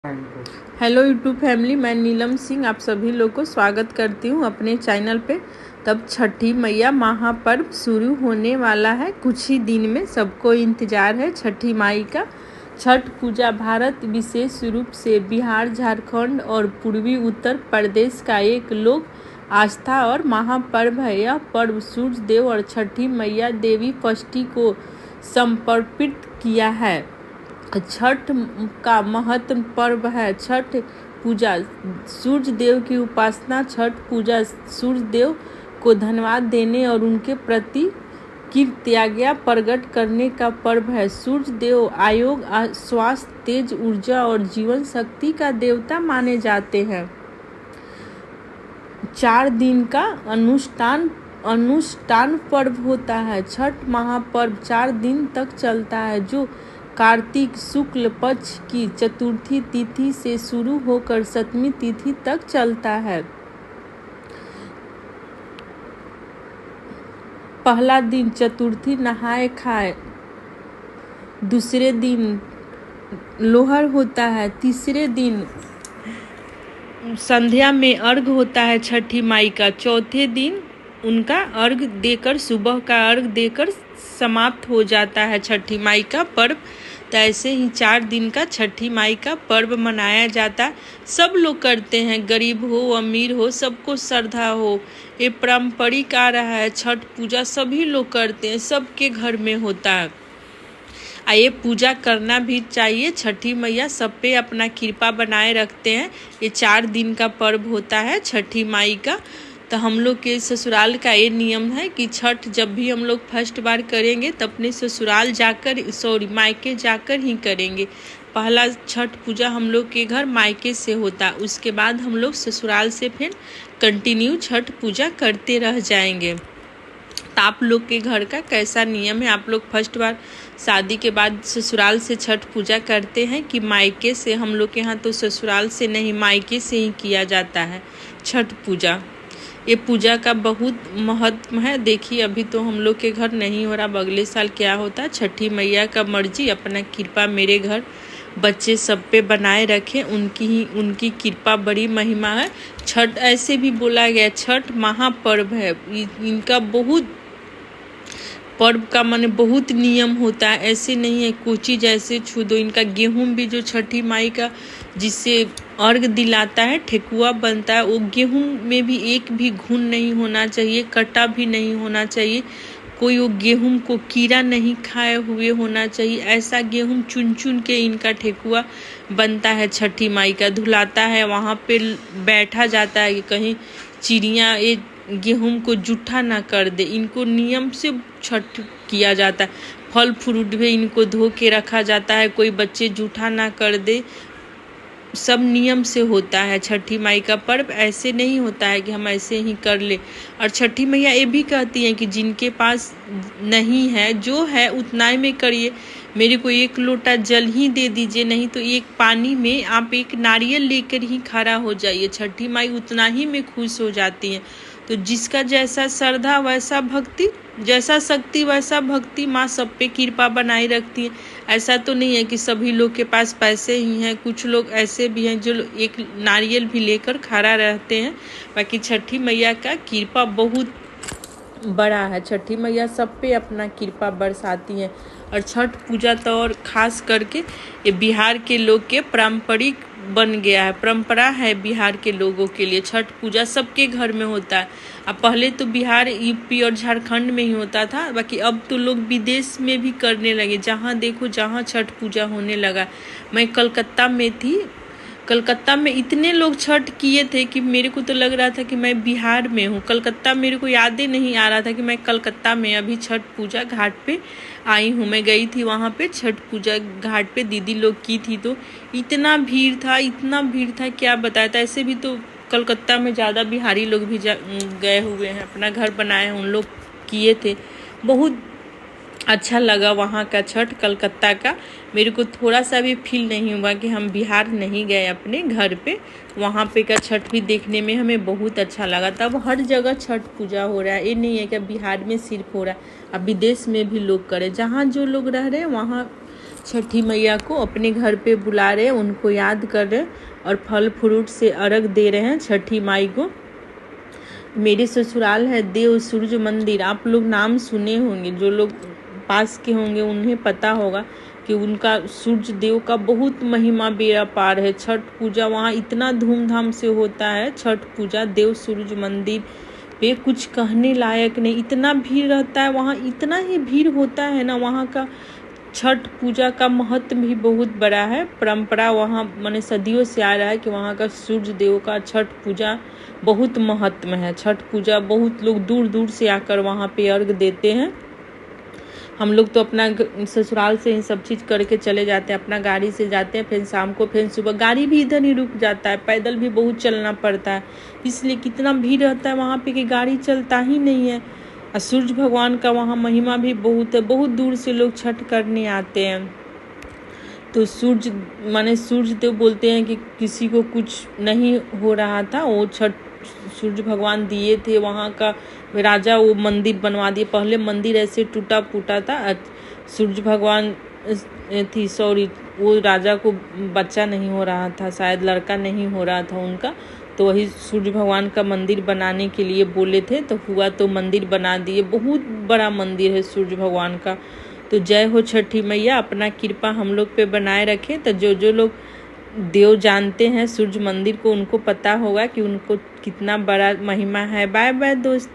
Hello YouTube family, मैं नीलम सिंह आप सभी लोग को स्वागत करती हूँ अपने चैनल पे। तब छठी मैया महापर्व शुरू होने वाला है कुछ ही दिन में। सबको इंतज़ार है छठी माई का। छठ पूजा भारत विशेष रूप से बिहार, झारखंड और पूर्वी उत्तर प्रदेश का एक लोक आस्था और महापर्व है। यह पर्व सूर्य देव और छठी मैया देवी षष्ठी को समर्पित किया है। छठ का महत्व पर्व है। छठ पूजा सूर्य देव की उपासना। छठ पूजा सूर्य देव को धन्यवाद देने और उनके प्रति कृतज्ञता प्रकट करने का पर्व है। सूर्य देव आयोग, स्वास्थ्य, तेज ऊर्जा और जीवन शक्ति का देवता माने जाते हैं। 4 दिन का अनुष्ठान पर्व होता है। छठ महापर्व 4 दिन तक चलता है, जो कार्तिक शुक्ल पक्ष की चतुर्थी तिथि से शुरू होकर सप्तमी तिथि तक चलता है। पहला दिन चतुर्थी नहाए खाए, दूसरे दिन लोहर होता है, तीसरे दिन संध्या में अर्घ होता है छठी माई का, चौथे दिन उनका अर्घ देकर, सुबह का अर्घ देकर समाप्त हो जाता है छठी माई का पर्व। तो ऐसे ही 4 दिन का छठी माई का पर्व मनाया जाता है। सब लोग करते हैं, गरीब हो अमीर हो, सबको श्रद्धा हो। ये पारंपरिक आ रहा है छठ पूजा, सभी लोग करते हैं, सबके घर में होता है। ये पूजा करना भी चाहिए। छठी मैया सब पे अपना कृपा बनाए रखते हैं। ये 4 दिन का पर्व होता है छठी माई का। तो हम लोग के ससुराल का ये नियम है कि छठ जब भी हम लोग फर्स्ट बार करेंगे तो अपने ससुराल जाकर, मायके जाकर ही करेंगे। पहला छठ पूजा हम लोग के घर मायके से होता, उसके बाद हम लोग ससुराल से फिर कंटिन्यू छठ पूजा करते रह जाएंगे। तो आप लोग के घर का कैसा नियम है? आप लोग फर्स्ट बार शादी के बाद ससुराल से छठ पूजा करते हैं कि मायके से? हम लोग के यहाँ तो ससुराल से नहीं, मायके से ही किया जाता है छठ पूजा। ये पूजा का बहुत महत्व है। देखिए अभी तो हम लोग के घर नहीं हो रहा, अगले साल क्या होता है, छठी मैया का मर्जी, अपना कृपा मेरे घर बच्चे सब पे बनाए रखें। उनकी कृपा बड़ी महिमा है। छठ ऐसे भी बोला गया, छठ महापर्व है। इनका बहुत पर्व का माने बहुत नियम होता है। ऐसे नहीं है कोई चीज़ ऐसे छू दो। इनका गेहूँ भी जो छठी माई का जिससे अर्घ दिलाता है, ठेकुआ बनता है, वो गेहूँ में भी एक भी घुन नहीं होना चाहिए, कटा भी नहीं होना चाहिए, कोई वो गेहूँ को कीड़ा नहीं खाए हुए होना चाहिए। ऐसा गेहूँ चुन चुन के इनका ठेकुआ बनता है। छठी माई का धुलाता है, वहाँ पे बैठा जाता है कि कहीं चिड़िया ये गेहूँ को जूठा ना कर दे। इनको नियम से छठ किया जाता है। फल फ्रूट भी इनको धो के रखा जाता है, कोई बच्चे जूठा ना कर दे। सब नियम से होता है छठी माई का पर्व। ऐसे नहीं होता है कि हम ऐसे ही कर ले। और छठी मैया ये भी कहती हैं कि जिनके पास नहीं है, जो है उतना ही में करिए। मेरे को 1 लोटा जल ही दे दीजिए, नहीं तो एक पानी में आप एक नारियल लेकर ही खड़ा हो जाइए। छठी माई उतना ही में खुश हो जाती हैं। तो जिसका जैसा श्रद्धा वैसा भक्ति, जैसा शक्ति वैसा भक्ति, माँ सब पे कृपा बनाए रखती है। ऐसा तो नहीं है कि सभी लोग के पास पैसे ही हैं, कुछ लोग ऐसे भी हैं जो एक नारियल भी लेकर खड़ा रहते हैं। बाकी छठी मैया का कृपा बहुत बड़ा है। छठी मैया सब पे अपना कृपा बरसाती हैं। और छठ पूजा तो और ख़ास करके ये बिहार के लोग के पारंपरिक बन गया है, परंपरा है बिहार के लोगों के लिए। छठ पूजा सबके घर में होता है। अब पहले तो बिहार, यूपी और झारखंड में ही होता था, बाकी अब तो लोग विदेश में भी करने लगे। जहाँ देखो जहाँ छठ पूजा होने लगा। मैं कलकत्ता में थी, कलकत्ता में इतने लोग छठ किए थे कि मेरे को तो लग रहा था कि मैं बिहार में हूँ। कलकत्ता मेरे को याद ही नहीं आ रहा था कि मैं कलकत्ता में अभी छठ पूजा घाट पे आई हूँ। मैं गई थी वहाँ पे छठ पूजा घाट पे, दीदी लोग की थी, तो इतना भीड़ था, इतना भीड़ था क्या बताया। ऐसे भी तो कलकत्ता में ज़्यादा बिहारी लोग भी गए हुए हैं, अपना घर बनाए हैं, उन लोग किए थे। बहुत अच्छा लगा वहाँ का छठ कलकत्ता का। मेरे को थोड़ा सा भी फील नहीं हुआ कि हम बिहार नहीं गए अपने घर पे। वहाँ पे का छठ भी देखने में हमें बहुत अच्छा लगा। तब हर जगह छठ पूजा हो रहा है, ये नहीं है कि बिहार में सिर्फ हो रहा है, अब विदेश में भी लोग करें। जहाँ जो लोग रह रहे हैं वहाँ छठी मैया को अपने घर पे बुला रहे हैं, उनको याद कर रहे हैं और फल फ्रूट से अर्घ दे रहे हैं छठी माई को। मेरे ससुराल है देव सूर्य मंदिर, आप लोग नाम सुने होंगे, जो लोग पास के होंगे उन्हें पता होगा कि उनका सूर्य देव का बहुत महिमा बेड़ा पार है। छठ पूजा वहाँ इतना धूमधाम से होता है, छठ पूजा देव सूर्य मंदिर पे कुछ कहने लायक नहीं, इतना भीड़ रहता है वहाँ, इतना ही भीड़ होता है ना। वहाँ का छठ पूजा का महत्व भी बहुत बड़ा है, परंपरा वहाँ माने सदियों से आ रहा है कि वहाँ का सूर्य देव का छठ पूजा बहुत महत्व है। छठ पूजा बहुत लोग दूर दूर से आकर वहाँ पे अर्घ देते हैं। हम लोग तो अपना ससुराल से ही सब चीज़ करके चले जाते हैं, अपना गाड़ी से जाते हैं, फिर शाम को फिर सुबह गाड़ी भी इधर ही रुक जाता है, पैदल भी बहुत चलना पड़ता है, इसलिए कितना भीड़ रहता है वहाँ पे कि गाड़ी चलता ही नहीं है। और सूर्य भगवान का वहाँ महिमा भी बहुत है, बहुत दूर से लोग छठ करने आते हैं। तो सूर्य देव बोलते हैं कि किसी को कुछ नहीं हो रहा था, वो छठ सूर्य भगवान दिए थे, वहाँ का राजा वो मंदिर बनवा दिए। पहले मंदिर ऐसे टूटा फूटा था, सूर्य भगवान वो राजा को बच्चा नहीं हो रहा था, शायद लड़का नहीं हो रहा था उनका, तो वही सूर्य भगवान का मंदिर बनाने के लिए बोले थे, तो हुआ तो मंदिर बना दिए। बहुत बड़ा मंदिर है सूर्य भगवान का। तो जय हो छठी मैया, अपना कृपा हम लोग पे बनाए रखे। तो जो लोग देव जानते हैं सूर्य मंदिर को, उनको पता होगा कि उनको कितना बड़ा महिमा है। बाय बाय दोस्तों।